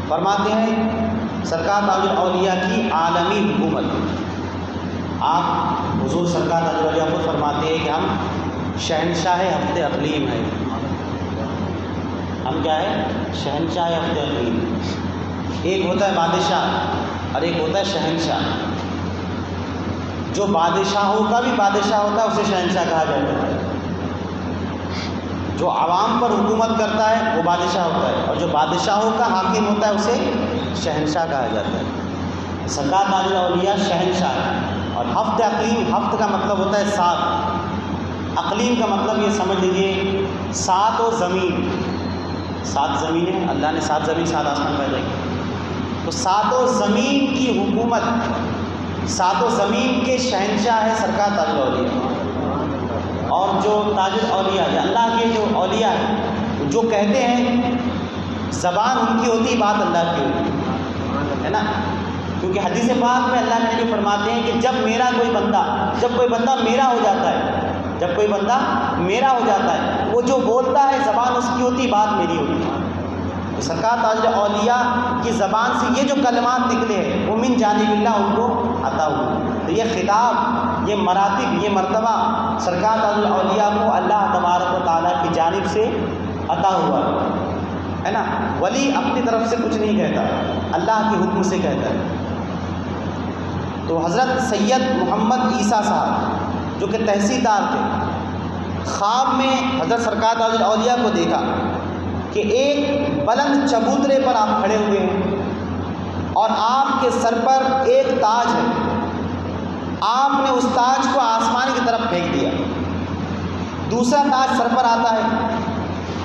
فرماتے ہیں سرکار تاج الاولیاء کی عالمی حکومت. آپ حضور سرکار تاج الاولیاء خود فرماتے ہیں کہ ہم شہنشاہ ہفتے اقلیم ہیں. ہم کیا ہے؟ شہنشاہ ہفتے اقلیم. ایک ہوتا ہے بادشاہ اور ایک ہوتا ہے شہنشاہ. جو بادشاہوں کا بھی بادشاہ ہوتا ہے اسے شہنشاہ کہا جاتا ہے. جو عوام پر حکومت کرتا ہے وہ بادشاہ ہوتا ہے، اور جو بادشاہوں کا حاکم ہوتا ہے اسے شہنشاہ کہا جاتا ہے. سرکار تاج الاولیاء شہنشاہ ہے. اور ہفت اقلیم، ہفت کا مطلب ہوتا ہے 7. اقلیم کا مطلب یہ سمجھ لیجیے 7 و زمین. 7 زمینیں، اللہ نے 7 زمین 7 آسمان پیدا کی، تو 7 و زمین کی حکومت، 7 و زمین کے شہنشاہ ہے سرکار تاج الاولیاء. اور جو تاج الاولیاء ہے، اللہ کے جو اولیاء ہیں، جو کہتے ہیں زبان ان کی ہوتی، بات اللہ کی ہوتی ہے نا. کیونکہ حدیث پاک میں اللہ کے نبی فرماتے ہیں کہ جب کوئی بندہ میرا ہو جاتا ہے، وہ جو بولتا ہے زبان اس کی ہوتی، بات میری ہوتی ہے. تو سرکار تاج الاولیاء کی زبان سے یہ جو کلمات نکلے ہیں وہ من جانب اللہ ان کو عطا ہوئے. تو یہ خطاب، یہ مراتب، یہ مرتبہ سرکار تاج الاولیاء کو اللہ تبارک و تعالیٰ کی جانب سے عطا ہوا ہے نا. ولی اپنی طرف سے کچھ نہیں کہتا، اللہ کے حکم سے کہتا ہے. تو حضرت سید محمد عیسیٰ صاحب جو کہ تحصیلدار تھے، خواب میں حضرت سرکار تاج الاولیاء کو دیکھا کہ ایک بلند چبوترے پر آپ کھڑے ہوئے ہیں اور آپ کے سر پر ایک تاج ہے. آپ نے اس تاج کو آسمان کی طرف پھینک دیا. دوسرا تاج سر پر آتا ہے،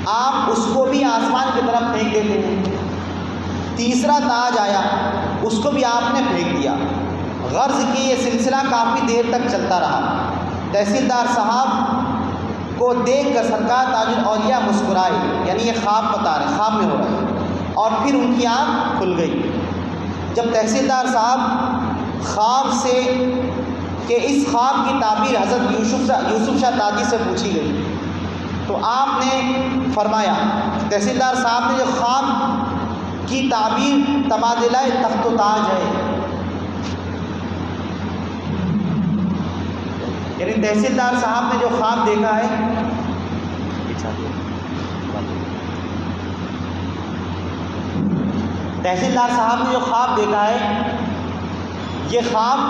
آپ اس کو بھی آسمان کی طرف پھینک دیتے ہیں. تیسرا تاج آیا، اس کو بھی آپ نے پھینک دیا. غرض کہ یہ سلسلہ کافی دیر تک چلتا رہا. تحصیلدار صاحب کو دیکھ کر سرکار تاج الاولیاء مسکرائے، یعنی یہ خواب بتا رہے، خواب میں ہو رہا ہے، اور پھر ان کی آنکھ کھل گئی. جب تحصیلدار صاحب خواب سے کہ اس خواب کی تعبیر حضرت یوسف شاہ تاجی سے پوچھی گئی، تو آپ نے فرمایا، تحصیلدار صاحب نے جو خواب کی تعبیر تبادلہ تخت و تاج ہے، یعنی تحصیلدار صاحب نے جو خواب دیکھا ہے، تحصیلدار صاحب نے جو خواب دیکھا ہے، یہ خواب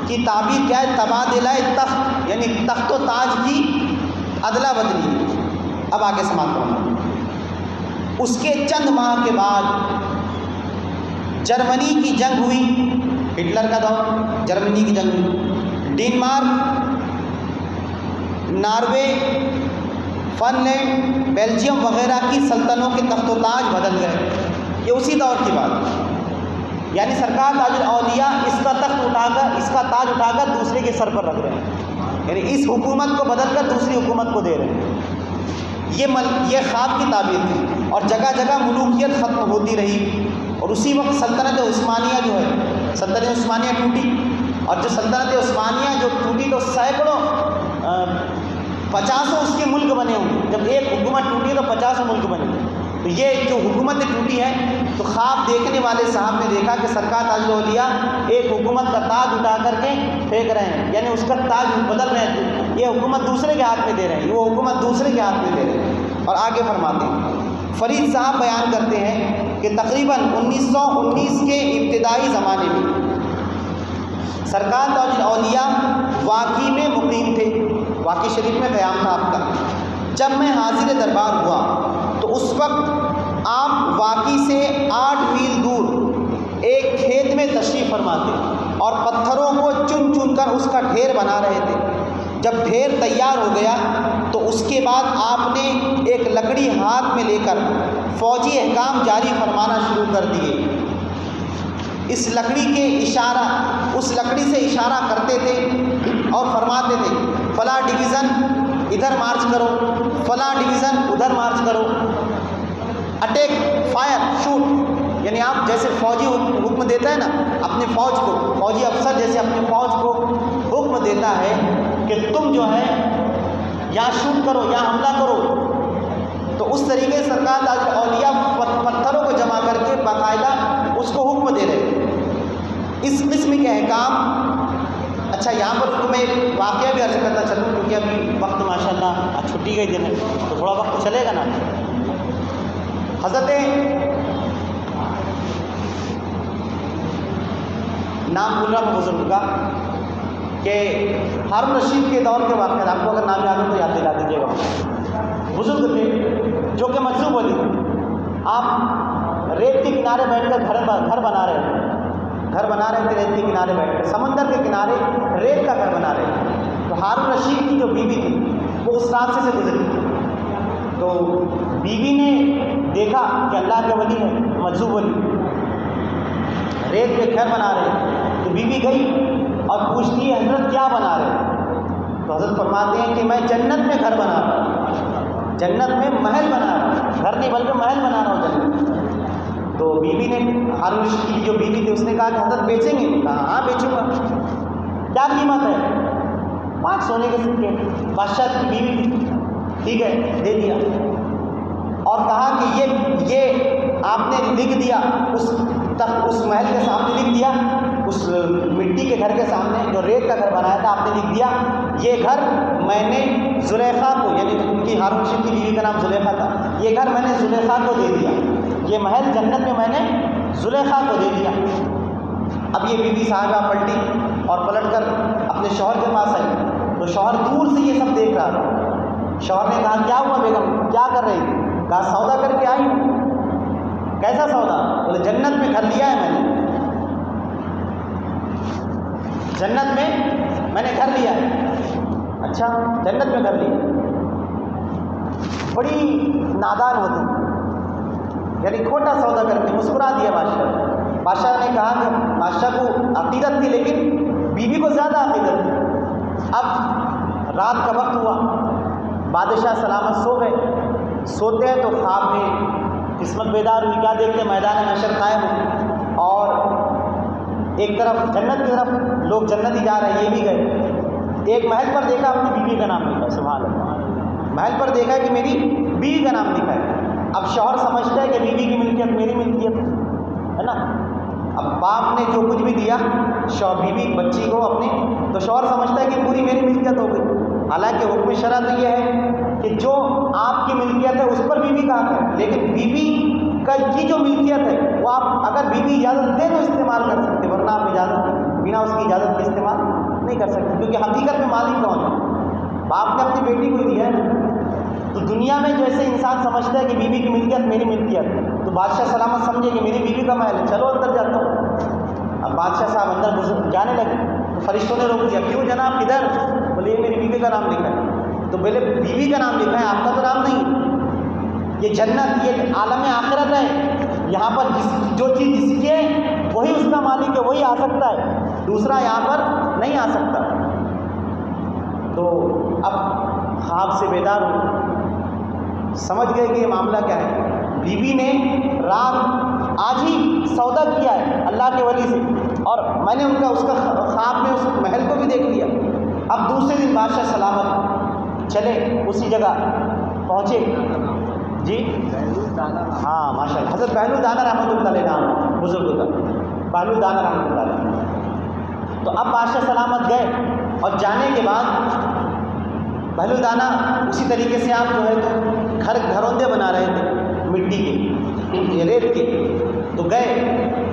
کی تعبیر کیا ہے؟ تبادلہ تخت، یعنی تخت و تاج کی ادلا بدلی. اب آگے سماعت کرنا. اس کے چند ماہ کے بعد جرمنی کی جنگ ہوئی، ہٹلر کا دور، جرمنی کی جنگ ہوئی. Denmark, Norway, Finland, Belgium وغیرہ کی سلطنتوں کے تخت و تاج بدل گئے. یہ اسی دور کی بات ہے. یعنی سرکار تاج الاولیاء اس کا تاج اٹھا کر دوسرے کے سر پر رکھ رہے ہیں، یعنی اس حکومت کو بدل کر دوسری حکومت کو دے رہے ہیں. یہ خواب کی تعبیر تھی. اور جگہ جگہ ملوکیت ختم ہوتی رہی. اور اسی وقت سلطنت عثمانیہ جو ہے، سلطنت عثمانیہ ٹوٹی. اور جو سلطنت عثمانیہ جو ٹوٹی تو سینکڑوں 50 اس کے ملک بنے ہوں. جب ایک حکومت ٹوٹی تو 50 ملک بنے. تو یہ جو حکومت ٹوٹی ہے، تو خواب دیکھنے والے صاحب نے دیکھا کہ سرکار تاج الاولیاء ایک حکومت کا تاج اٹھا کر کے پھینک رہے ہیں، یعنی اس کا تاج بدل رہے ہیں. یہ حکومت دوسرے کے ہاتھ میں دے رہے ہیں، وہ حکومت دوسرے کے ہاتھ میں دے رہے ہیں. اور آگے فرماتے ہیں، فرید صاحب بیان کرتے ہیں کہ تقریباً 1919 کے ابتدائی زمانے میں سرکار تاج الاولیاء واقعی میں مقیم تھے. واقعی شریف میں قیام تھا آپ کا. جب میں حاضر دربار ہوا تو اس وقت آپ واقعی سے 8 میل دور ایک کھیت میں تشریف فرماتے اور پتھروں کو چن چن کر اس کا ڈھیر بنا رہے تھے. جب ڈھیر تیار ہو گیا تو اس کے بعد آپ نے ایک لکڑی ہاتھ میں لے کر فوجی احکام جاری فرمانا شروع کر دیے. اس لکڑی سے اشارہ کرتے تھے اور فرماتے تھے، فلاں ڈویژن ادھر مارچ کرو، فلاں ڈویژن ادھر مارچ کرو، اٹیک، فائر، شوٹ. یعنی آپ جیسے فوجی حکم دیتا ہے نا اپنی فوج کو، فوجی افسر جیسے اپنی فوج کو حکم دیتا ہے کہ تم جو ہے یہاں شوٹ کرو، یہاں حملہ کرو، تو اس طریقے سے سرکار تاج الاولیاء پتھروں کو جمع کر کے باقاعدہ اس قسم کے احکام. اچھا یہاں پر تو میں ایک واقعہ بھی عرض کرتا چلوں کیونکہ ابھی وقت ماشاءاللہ آج چھٹی کا دن ہے تو تھوڑا وقت چلے گا نا. حضرت نام بول رہا ہوں بزرگ کا کہ ہارون رشید کے دور کے واقعات آپ کو اگر نام یاد ہو تو یاد دلا دیجیے گا. بزرگ تھے جو کہ مجذوب علی. آپ ریت کے کنارے بیٹھ کر گھر بنا رہے تھے. گھر بنا رہے تھے ریت کے کنارے بیٹھ کر, سمندر کے کنارے ریت کا گھر بنا رہے تھے. تو ہارون رشید کی جو بیوی تھی وہ اس راستے سے گزری. تو بیوی نے دیکھا کہ اللہ کے ولی ہے مجذوب ولی ریت پہ گھر بنا رہے ہیں. تو بیوی گئی اور پوچھتی ہے حضرت کیا بنا رہے ہیں؟ تو حضرت فرماتے ہیں کہ میں جنت میں گھر بنا رہا ہوں, جنت میں محل بنا رہا ہوں, گھر نہیں بلکہ محل بنا رہا ہوں جنت میں. تو بیوی نے, ہارون رشید کی جو بیوی تھی اس نے کہا کہ حضرت بیچیں گے؟ کہا ہاں بیچوں گا. کیا قیمت ہے؟ 5 سونے کے سکے. بادشاہ کی بیوی تھی, ٹھیک ہے دے دیا. اور کہا کہ یہ آپ نے لکھ دیا اس محل کے سامنے لکھ دیا, اس مٹی کے گھر کے سامنے جو ریت کا گھر بنایا تھا آپ نے لکھ دیا یہ گھر میں نے زلیخا کو, یعنی ان کی ہارون رشید کی بیوی کا نام زلیخا تھا, یہ گھر میں نے زلیخا کو دے دیا, یہ محل جنت میں میں نے زلیخا کو دے دیا. اب یہ بیوی صاحبہ پلٹی اور پلٹ کر اپنے شوہر کے پاس آئی. تو شوہر دور سے یہ سب دیکھ رہا تھا. شوہر نے کہا کیا ہوا بیگم, کیا کر رہی؟ کہا سودا کر کے آئی ہوں. کیسا سودا؟ بولے جنت میں گھر لیا ہے میں نے, جنت میں نے گھر لیا ہے. اچھا جنت میں گھر لیا. بڑی نادان ہوتی, یعنی کھوٹا سودا کر کے مسکرا دیا بادشاہ. بادشاہ نے کہا کہ بادشاہ کو عقیدت تھی لیکن بیوی کو زیادہ عقیدت تھی. اب رات کا وقت ہوا, بادشاہ سلامت سو گئے. سوتے ہیں تو خواب میں قسمت بیدار ہوئی, کیا دیکھتے میدان محشر قائم ہو اور ایک طرف جنت کی طرف لوگ جنت ہی جا رہے ہیں, یہ بھی گئے. ایک محل پر دیکھا اپنی بیوی کا نام لکھا ہے, سبحان اللہ, محل پر دیکھا کہ میری بیوی کا نام لکھا ہے. اب شوہر سمجھتا ہے کہ بیوی کی ملکیت میری ملکیت ہے نا. اب باپ نے جو کچھ بھی دیا بیوی بچی کو اپنی, تو شوہر سمجھتا ہے کہ پوری میری ملکیت ہو گئی. حالانکہ حکم شرع تو یہ ہے کہ جو آپ کی ملکیت ہے اس پر بیوی کا حق ہے, لیکن بیوی کی جو ملکیت ہے وہ آپ اگر بیوی اجازت دے تو استعمال کر سکتے, ورنہ آپ اجازت بنا اس کی اجازت کے استعمال نہیں کر سکتے, کیونکہ حقیقت میں مالک کون ہے؟ باپ نے اپنی بیٹی کو دیا ہے. تو دنیا میں جیسے انسان سمجھتا ہے کہ بیوی کی ملکیت میری ملکیت, تو بادشاہ سلامت سمجھے کہ میری بیوی کا محل ہے, چلو اندر جاتا ہوں. اب بادشاہ صاحب اندر جانے لگے تو فرشتوں نے روک دیا, کیوں جناب کدھر؟ بولے یہ میری بیوی کا نام لکھا ہے. تو بولے بیوی کا نام لکھا ہے, آپ کا تو نام نہیں. یہ جنت, یہ عالم آخرت ہے, یہاں پر جو چیز جس کی ہے وہی اس کا مالک ہے, وہی آ سکتا ہے, دوسرا یہاں پر نہیں آ سکتا. تو اب خواب سے بیدار ہو, سمجھ گئے کہ یہ معاملہ کیا ہے. بیوی نے رات آج ہی سودا کیا ہے اللہ کے ولی سے, اور میں نے اس کا خواب میں اس محل کو بھی دیکھ لیا. اب دوسرے دن بادشاہ سلامت چلے اسی جگہ پہنچے. جی ہاں ماشاء اللہ, حضرت بہلول دانا رحمۃ اللہ علیہ نام بزرگ کا, بہلول دانا رحمۃ اللہ علیہ. تو اب بادشاہ سلامت گئے اور جانے کے بعد بہلول دانا اسی طریقے سے آپ جو ہے تو گھروندے بنا رہے تھے مٹی کے, ریت کے. تو گئے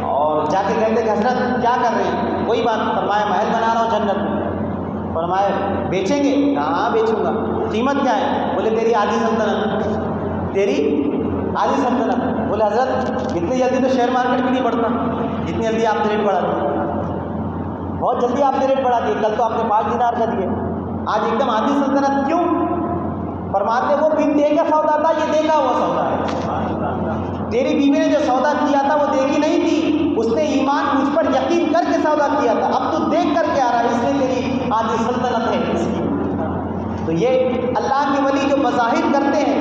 اور جا کے کہتے کہ حضرت کیا کر رہے ہیں؟ کوئی بات. فرمایا محل بنا رہا ہوں جنت میں. فرمایا بیچیں گے؟ ہاں بیچوں گا. قیمت کیا ہے؟ بولے تیری آدھی سلطنت, تیری آدھی سلطنت. بولے حضرت اتنی جلدی تو شیئر مارکیٹ بھی نہیں بڑھتا جتنی جلدی آپ نے ریٹ بڑھا دیے, بہت جلدی آپ نے ریٹ بڑھا دیے. کل تو آپ نے 5 دینار کا دیے, آج ایک دم آدھی سلطنت کیوں؟ فرماتے وہ بن دے کا سودا تھا, یہ دیکھا ہوا سودا ہے. تیری بیوی نے جو سودا کیا تھا وہ دیکھی نہیں تھی, اس نے ایمان مجھ پر یقین کر کے سودا کیا تھا. اب تو دیکھ کر کے آ رہا ہے, اس لیے تیری آدھی سلطنت ہے اس کی. تو یہ اللہ کے ولی جو مظاہر کرتے ہیں,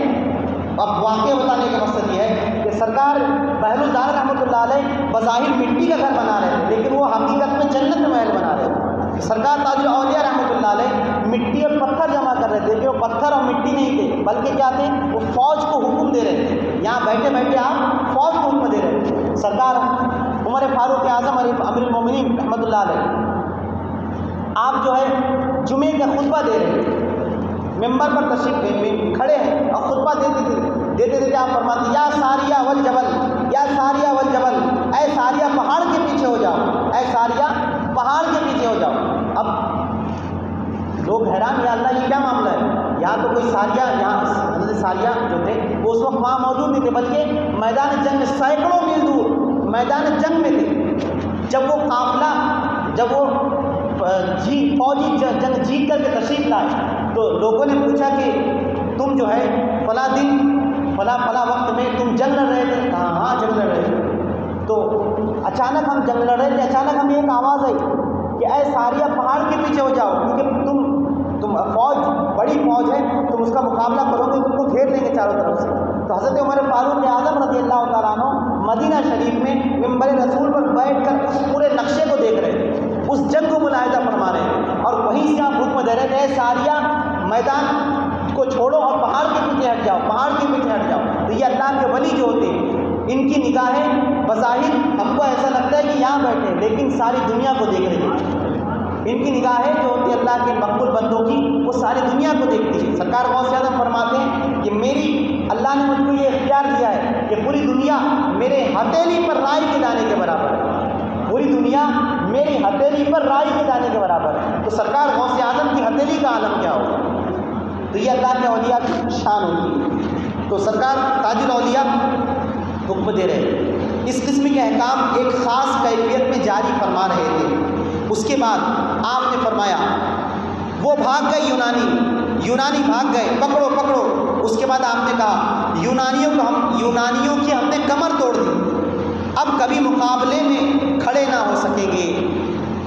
اب واقعہ بتانے کا مقصد یہ ہے کہ سرکار بہلول دانا رحمۃ اللہ علیہ بظاہر مٹی کا گھر بنا رہے تھے, لیکن وہ حقیقت میں جنت میں محل بنا رہے تھے. سرکار تاج الاولیاء رحمۃ اللہ علیہ مٹی اور پتھر جمع کر رہے تھے, کہ وہ پتھر اور مٹی نہیں تھے بلکہ کیا تھے, وہ فوج کو حکم دے رہے تھے. یہاں بیٹھے بیٹھے آپ فوج کو حکم دے رہے تھے. سرکار عمر فاروق اعظم امیر المومنین جو ہے جمعے کا خطبہ دے رہے ہیں، ممبر پر تشریف کھڑے ہیں اور خطبہ دیتے آپ فرماتے ہیں یا ساریہ والجبل، یا ساریہ والجبل، اے ساریہ پہاڑ کے پیچھے ہو جاؤ، اے ساریہ پہاڑ کے پیچھے ہو جاؤ۔ اب لوگ حیران، یا اللہ یہ کیا معاملہ ہے؟ یہاں تو کوئی ساریہ، یہاں حضرت ساریہ جو تھے وہ اس وقت وہاں موجود نہیں تھے، بلکہ میدان جنگ میں سینکڑوں میل دور میدان جنگ میں تھے۔ جب وہ قافلہ، جب وہ فوجی جنگ جیت کر کے تشریف لائے تو لوگوں نے پوچھا کہ تم جو ہے فلاں دن فلاں وقت میں تم جنگ لڑ رہے تھے؟ کہا ہاں جنگ لڑ رہے تھے۔ تو اچانک ہم جنگ لڑ رہے تھے، اچانک ہمیں ایک آواز آئی کہ اے ساریہ پہاڑ کے پیچھے ہو جاؤ، کیونکہ تم فوج بڑی فوج ہے، تم اس کا مقابلہ کرو گے، تم کو گھیر لیں گے چاروں طرف سے۔ تو حضرت عمر فاروق اعظم رضی اللہ تعالیٰ عنہ مدینہ شریف میں منبر رسول پر بیٹھ کر اس پورے نقشے کو دیکھ رہے تھے، اس جنگ کو ملاحظہ فرما رہے تھے، اور وہیں سے آپ حکم دے رہے تھے اے ساریہ میدان کو چھوڑو اور پہاڑ کے پیچھے ہٹ جاؤ، پہاڑ کے پیچھے ہٹ جاؤ۔ تو یہ اللہ کے ولی جو ہوتے ہیں، ان کی نگاہیں بظاہر ہم کو ایسا لگتا ہے کہ یہاں بیٹھے، لیکن ساری دنیا کو دیکھ رہے ہیں۔ ان کی نگاہیں جو ہوتی ہے اللہ کے مقبول بندوں کی، وہ ساری دنیا کو دیکھتی ہے۔ سرکار غوث اعظم فرماتے ہیں کہ میری اللہ نے مجھ کو یہ اختیار دیا ہے کہ پوری دنیا میرے ہتھیلی پر رائی کے دانے کے برابر ہے، پوری دنیا میری ہتھیلی پر رائی کے دانے کے برابر ہے۔ تو سرکار غوث اعظم کی ہتھیلی کا عالم کیا ہوگا؟ تو یہ اللہ کے اولیاء کی شان ہوتی ہے۔ تو سرکار تاج الاولیاء حکم دے رہے ہیں، اس قسم کے احکام ایک خاص کیفیت میں جاری فرما رہے تھے۔ اس کے بعد آپ نے فرمایا وہ بھاگ گئے، یونانی بھاگ گئے، پکڑو پکڑو۔ اس کے بعد آپ نے کہا یونانیوں کی ہم نے کمر توڑ دی، اب کبھی مقابلے میں کھڑے نہ ہو سکیں گے۔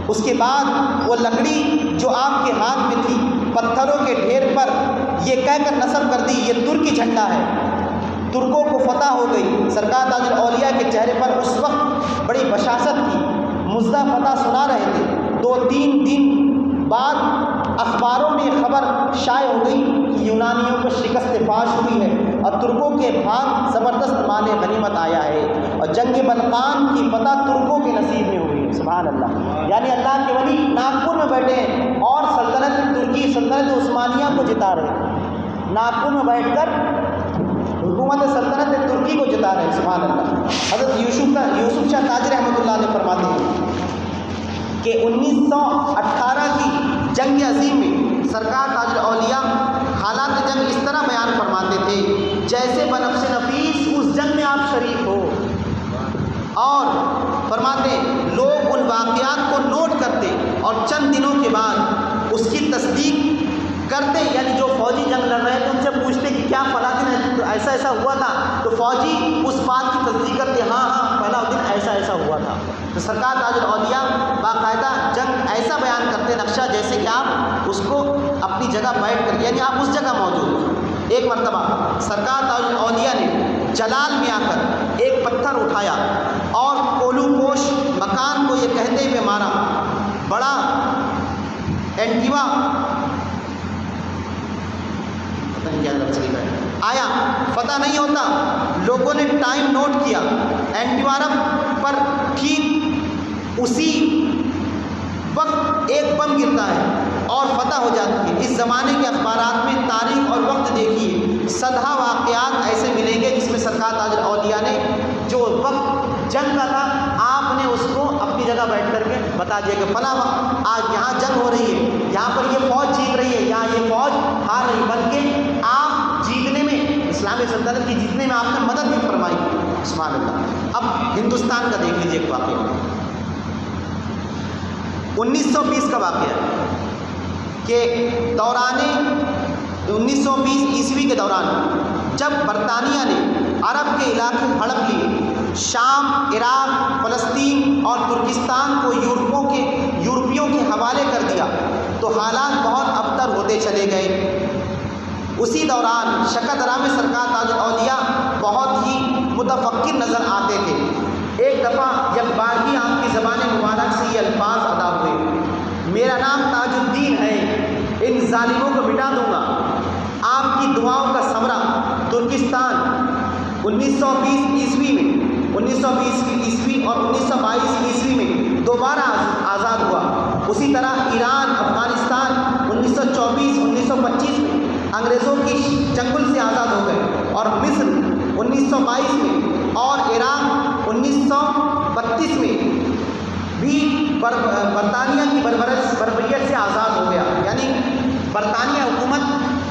اس کے بعد وہ لکڑی جو آپ کے ہاتھ میں تھی پتھروں کے ڈھیر پر یہ کہہ کر نصب کر دی یہ ترکی جھنڈا ہے، ترکوں کو فتح ہو گئی۔ سرکار تاج الاولیاء کے چہرے پر اس وقت بڑی بشاشت تھی، مزدہ فتح سنا رہے تھے۔ 2-3 دن بعد اخباروں میں یہ خبر شائع ہو گئی کہ یونانیوں کو شکست فاش ہوئی ہے اور ترکوں کے بھاگ زبردست مال غنیمت آیا ہے، اور جنگ بلقان کی فتح ترکوں کے نصیب میں ہوئی۔ سبحان اللہ، یعنی اللہ کے ولی ناگپور میں بیٹھے ہیں اور سلطنت عثمانیہ کو جتا رہے ہیں، ناگپور میں بیٹھ کر حکومت سلطنت ترکی کو جتا رہے ہیں۔ سبحان اللہ۔ حضرت یوسف شاہ تاجی رحمۃ اللہ علیہ فرماتے ہیں کہ 1918 کی جنگ عظیم میں سرکار تاج الاولیاء حالات جنگ اس طرح بیان فرماتے تھے جیسے بنفس نفیس اس جنگ میں آپ شریک ہو، اور فرماتے لوگ ان واقعات کو نوٹ کرتے اور چند دنوں کے بعد اس کی تصدیق کرتے، یعنی جو فوجی جنگ لڑ رہے تھے ان سے پوچھتے کہ کیا فلاں دن ایسا ایسا ہوا تھا، تو فوجی اس بات کی تصدیق کرتے ہاں پہلا دن ایسا ہوا تھا۔ تو سرکار تاج الاولیاء باقاعدہ جنگ ایسا بیان کرتے نقشہ جیسے کہ آپ اس کو اپنی جگہ بیٹھ کر، یعنی آپ اس جگہ موجود ہیں۔ ایک مرتبہ سرکار تاج الاولیاء نے جلال میں آ کر ایک پتھر اٹھایا اور کولو پوش مکان کو یہ کہتے ہوئے مارا، بڑا اینٹیوا آیا، پتہ نہیں ہوتا، لوگوں نے ٹائم نوٹ کیا، اینٹیوارم پر ٹھیک اسی وقت ایک بم گرتا ہے اور فتح ہو جاتی ہے۔ اس زمانے کے اخبارات میں تاریخ اور وقت دیکھیے، صدہا واقعات ایسے ملیں گے جس میں سرکار تاج الاولیاء نے جو وقت جنگ کا تھا آپ نے اس کو اپنی جگہ بیٹھ کر کے بتا دیا کہ فلاں وقت آج یہاں جنگ ہو رہی ہے، یہاں پر یہ فوج جیت رہی ہے، یہاں یہ فوج ہار رہی، بلکہ آپ جیتنے میں، اسلامی سلطنت کی جیتنے میں آپ نے مدد بھی فرمائی۔ سبحان اللہ۔ اب ہندوستان کا دیکھ لیجیے ایک واقعہ، 1920 کا واقعہ کہ دوران 1920 عیسوی کے دوران جب برطانیہ نے عرب کے علاقے ہڑپ لیے، شام، عراق، فلسطین اور ترکستان کو یورپیوں کے حوالے کر دیا، تو حالات بہت ابتر ہوتے چلے گئے۔ اسی دوران شکر درا میں سرکار تاج الاولیاء بہت ہی متفکر نظر آتے تھے۔ ایک دفعہ جب بارہویں آپ کی زبان مبارک سے یہ الفاظ ادا ہوئے، میرا نام تاج الدین ہے، ان ظالموں کو مٹا دوں گا، آپ کی دعاؤں کا ثمرہ ترکستان 1920 عیسوی میں 1920 عیسوی اور 1922 عیسوی میں دوبارہ آزاد ہوا۔ اسی طرح ایران، افغانستان انگریزوں کی چنگل سے آزاد ہو گئے، اور مصر 1922 میں اور عراق 1932 میں بھی برطانیہ کی بربریت سے آزاد ہو گیا. یعنی برطانیہ حکومت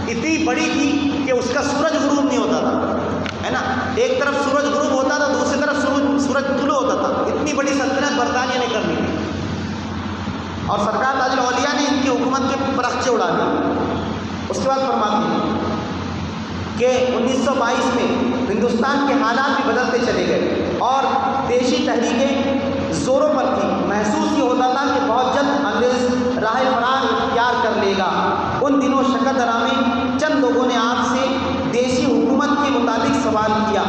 اتنی بڑی تھی کہ اس کا سورج غروب نہیں ہوتا تھا، ہے نا. ایک طرف سورج غروب ہوتا تھا، دوسری طرف سورج طلوع ہوتا تھا. اتنی بڑی سلطنت برطانیہ نے کر لی تھی، اور سرکار تاج الاولیاء نے ان کی حکومت کے پرخچے اڑا دیے. اس کے بعد فرماتے ہیں کہ 1922 میں ہندوستان کے حالات بھی بدلتے چلے گئے اور دیشی تحریکیں زوروں پر تھی. محسوس یہ ہوتا تھا کہ بہت جلد انگریز راہ فرار اختیار کر لے گا. ان دنوں شکر درامے چند لوگوں نے آپ سے دیشی حکومت کے متعلق سوال کیا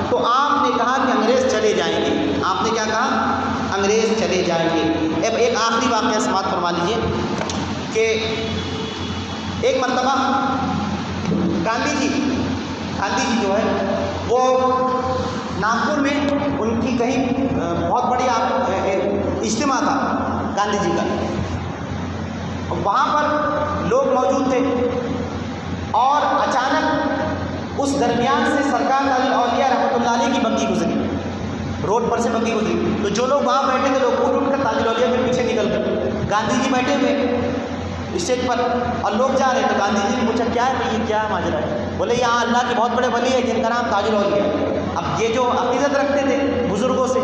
تو آپ نے کہا کہ انگریز چلے جائیں گے. آپ نے کیا کہا؟ انگریز چلے جائیں گے. اب ایک آخری واقعہ سماعت فرما لیجیے کہ ایک مرتبہ گاندھی جی جو ہے وہ ناگپور میں ان کی کہیں بہت بڑی اجتماع تھا گاندھی جی کا. وہاں پر لوگ موجود تھے اور اچانک اس درمیان سے سرکار تاج الاولیاء رحمۃ اللہ علیہ کی بگی گزری، روڈ پر سے بگی گزری. تو جو لوگ وہاں بیٹھے تھے لوگ اٹھ کر تاج الاولیاء کے پیچھے نکل گئے. گاندھی جی بیٹھے ہوئے اسٹیج پر اور لوگ جا رہے. تو گاندھی جی نے پوچھا کیا ہے بھائی، یہ کیا ماجرا ہے؟ بولے یہاں اللہ کے بہت بڑے ولی ہے جن کا نام تاج الاولیاء ہے. اب یہ جو عقیدت رکھتے تھے بزرگوں سے،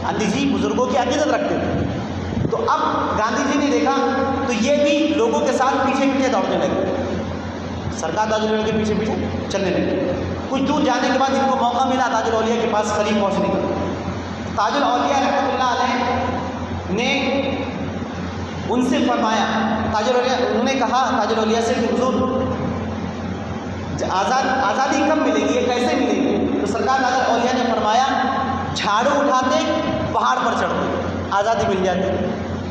گاندھی جی بزرگوں کی عقیدت رکھتے تھے. تو اب گاندھی جی نے دیکھا تو یہ بھی لوگوں کے ساتھ پیچھے پیچھے دوڑنے لگے، سرکار تاج الاولیاء کے پیچھے پیچھے چلنے لگے. کچھ دور جانے کے بعد ان کو موقع ملا تاج الاولیاء کے پاس قریب پہنچنے کا. تاج الاولیاء رحمۃ اللہ علیہ نے ان سے فرمایا، انہوں نے کہا تاج الاولیاء سے کہ حضور آزادی کب ملے گی، یہ کیسے ملے گی؟ تو سرکار تاج الاولیاء نے فرمایا جھاڑو اٹھاتے پہاڑ پر چڑھتے آزادی مل جاتی.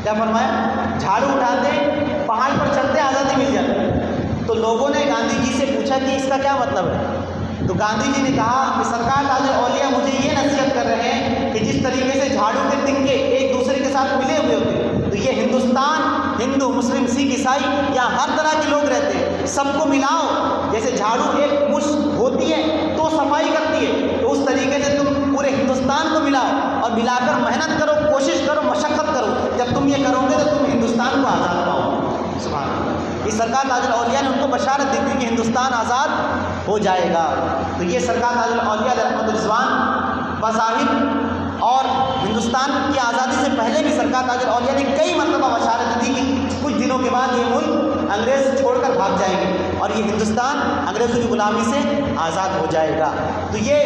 کیا فرمایا؟ جھاڑو اٹھاتے پہاڑ پر چڑھتے آزادی مل جاتی. تو لوگوں نے گاندھی جی سے پوچھا کہ اس کا کیا مطلب ہے؟ تو گاندھی جی نے کہا کہ سرکار تاج الاولیاء مجھے یہ نصیحت کر رہے ہیں کہ جس طریقے سے جھاڑو کے تنکے ایک دوسرے کے ساتھ ملے ہوئے ہوتے ہیں، تو یہ ہندوستان ہندو مسلم سکھ عیسائی یہاں ہر طرح کے لوگ رہتے ہیں، سب کو ملاؤ. جیسے جھاڑو ایک مشت ہوتی ہے تو صفائی کرتی ہے، تو اس طریقے سے تم پورے ہندوستان کو ملاؤ اور ملا کر محنت کرو، کوشش کرو، مشقت کرو. جب تم یہ کرو گے تو تم ہندوستان کو آزاد پاؤ گے. سبحان اللہ. اس سرکار تاج الاولیاء نے ان کو بشارت دی تھی کہ ہندوستان آزاد ہو جائے گا. تو یہ سرکار تاج الاولیاء رحمۃ الرضوان بظاہر اور ہندوستان کی آزادی سے پہلے بھی سرکار تاج الاولیاء نے کئی مرتبہ بشارت دی کہ کچھ دنوں کے بعد یہ ملک انگریز چھوڑ کر بھاگ جائیں گے اور یہ ہندوستان انگریزوں کی غلامی سے آزاد ہو جائے گا. تو یہ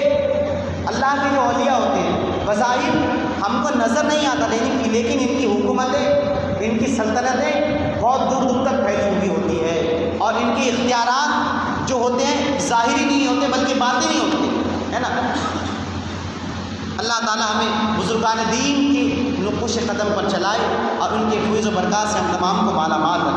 اللہ کے جو اولیاء ہوتے ہیں بظاہر ہم کو نظر نہیں آتا، لیکن ان کی حکومتیں، ان کی سلطنتیں بہت دور دور تک پھیلی ہوئی ہوتی ہے، اور ان کے اختیارات جو ہوتے ہیں ظاہری نہیں ہوتے بلکہ باطنی ہوتے ہیں نا. اللہ تعالیٰ ہمیں بزرگان دین کی نقوش قدم پر چلائے اور ان کے فیض و برکات سے ہم تمام کو مالا مال رکھے.